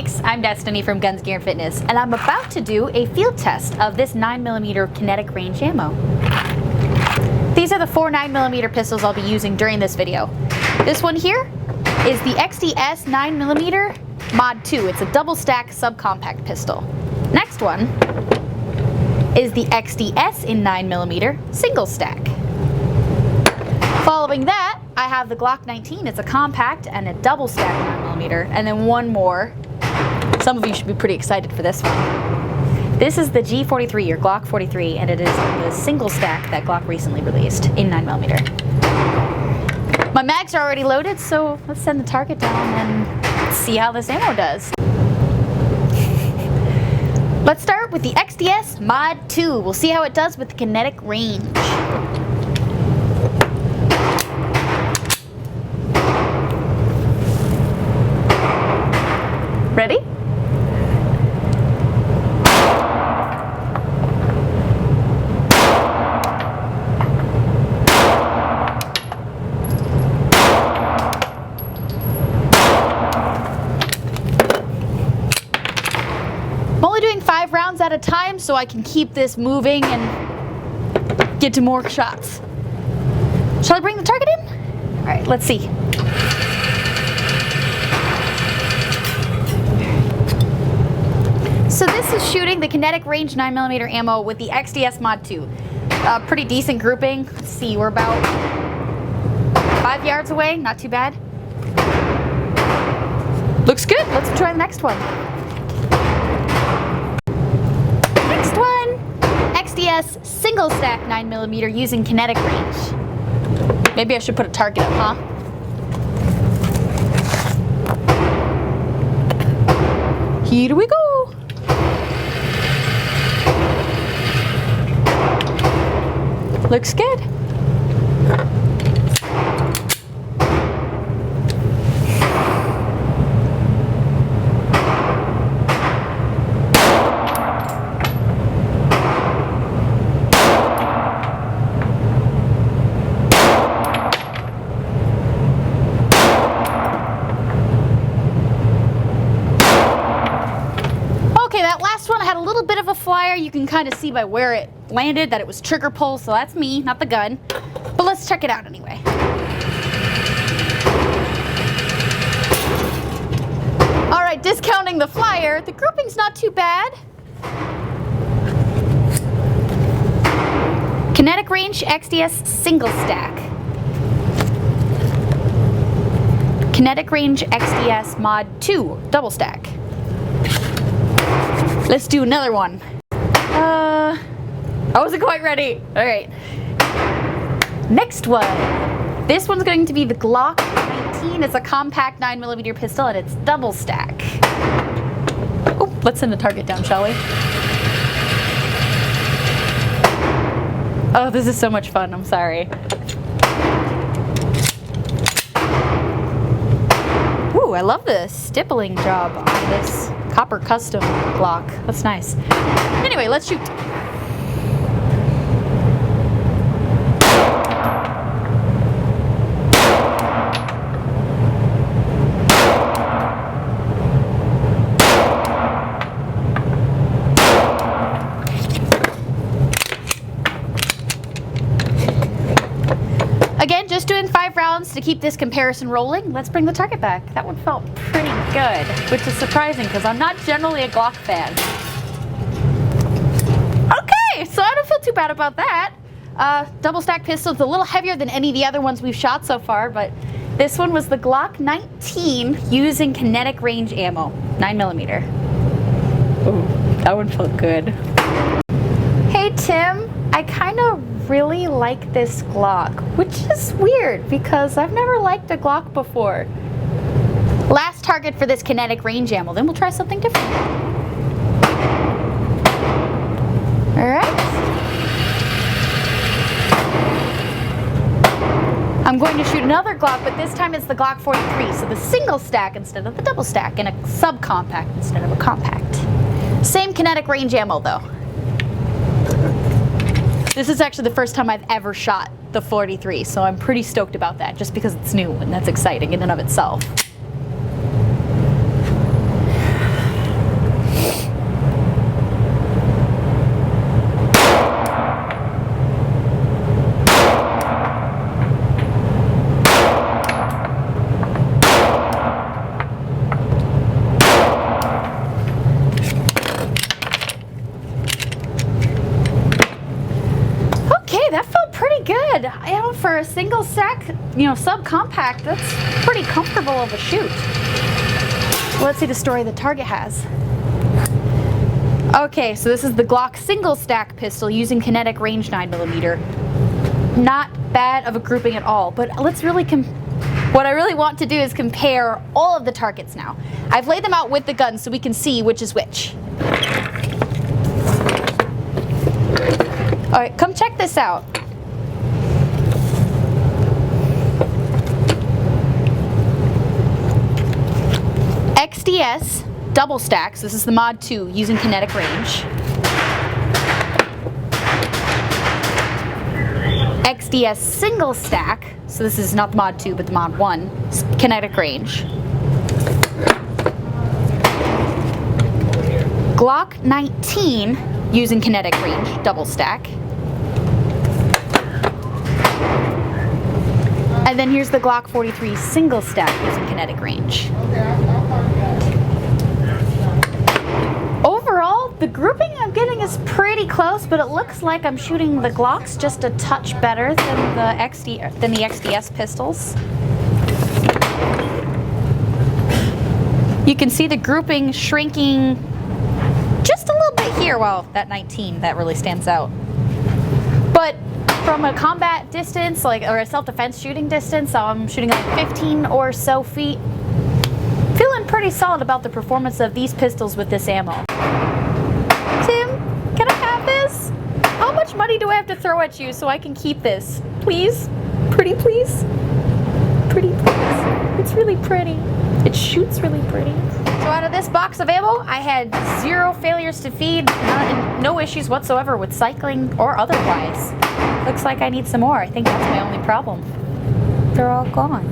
Geeks, I'm Destiny from Guns Gear and Fitness, and I'm about to do a field test of this 9mm Kinetic Range ammo. These are the 4 9mm pistols I'll be using during this video. This one here is the XDS 9mm Mod 2. It's a double stack subcompact pistol. Next one is the XDS in 9mm single stack. Following that, I have the Glock 19. It's a compact and a double stack 9mm, and then one more. Some of you should be pretty excited for this one. This is the G43 or Glock 43, and it is the single stack that Glock recently released in 9mm. My mags are already loaded, so let's send the target down and see how this ammo does. Let's start with the XDS Mod 2. We'll see how it does with the Kinetic Range. Ready? I'm only doing 5 rounds at a time so I can keep this moving and get to more shots. Shall I bring the target in? All right, let's see. So this is shooting the Kinetic Range 9mm ammo with the XDS Mod 2. Pretty decent grouping. Let's see, we're about 5 yards away, not too bad. Looks good, let's try the next one. Next one, XDS single stack 9mm using Kinetic Range. Maybe I should put a target up, huh? Here we go. Looks good. Okay, that last one had a little bit of a flyer. You can kind of see by where it landed that it was trigger pull, so that's me, not the gun. But let's check it out anyway. All right, discounting the flyer, the grouping's not too bad. Kinetic Range XDS single stack. Kinetic Range XDS Mod 2 double stack. Let's do another one. I wasn't quite ready. All right. Next one. This one's going to be the Glock 19. It's a compact 9mm pistol and it's double stack. Oh, let's send the target down, shall we? Oh, this is so much fun. I'm sorry. Ooh, I love the stippling job on this copper custom Glock. That's nice. Anyway, let's shoot. Again, just doing 5 rounds to keep this comparison rolling. Let's bring the target back. That one felt pretty good, which is surprising because I'm not generally a Glock fan. Okay, so I don't feel too bad about that. Double stack pistol is a little heavier than any of the other ones we've shot so far, but this one was the Glock 19 using Kinetic Range ammo, 9mm. Ooh, that one felt good. Hey Tim, I kind of really like this Glock, which is weird because I've never liked a Glock before. Last target for this Kinetic Range ammo, then we'll try something different. Alright. I'm going to shoot another Glock, but this time it's the Glock 43, so the single stack instead of the double stack, and a subcompact instead of a compact. Same Kinetic Range ammo though. This is actually the first time I've ever shot the 43, so I'm pretty stoked about that, just because it's new and that's exciting in and of itself. pretty good. For a single stack, subcompact, that's pretty comfortable of a shoot. Let's see the story the target has. Okay, so this is the Glock single stack pistol using Kinetic Range 9mm. Not bad of a grouping at all, but let's really what I really want to do is compare all of the targets now. I've laid them out with the gun so we can see which is which. All right, come check this out. XDS double stacks. This is the Mod 2 using Kinetic Range. XDS single stack. So this is not the Mod 2, but the Mod 1. Kinetic Range. Glock 19 using Kinetic Range double stack. And then here's the Glock 43 single stack using Kinetic Range. Overall, the grouping I'm getting is pretty close, but it looks like I'm shooting the Glocks just a touch better than the XDS pistols. You can see the grouping shrinking just a little bit here. Well, that 19, that really stands out. But from a combat distance, or a self-defense shooting distance, I'm shooting like 15 or so feet. Feeling pretty solid about the performance of these pistols with this ammo. Tim, can I have this? How much money do I have to throw at you so I can keep this? Please? Pretty please? Pretty please? It's really pretty. It shoots really pretty. So out of this box of ammo, I had 0 failures to feed, no issues whatsoever with cycling or otherwise. Looks like I need some more. I think that's my only problem. They're all gone.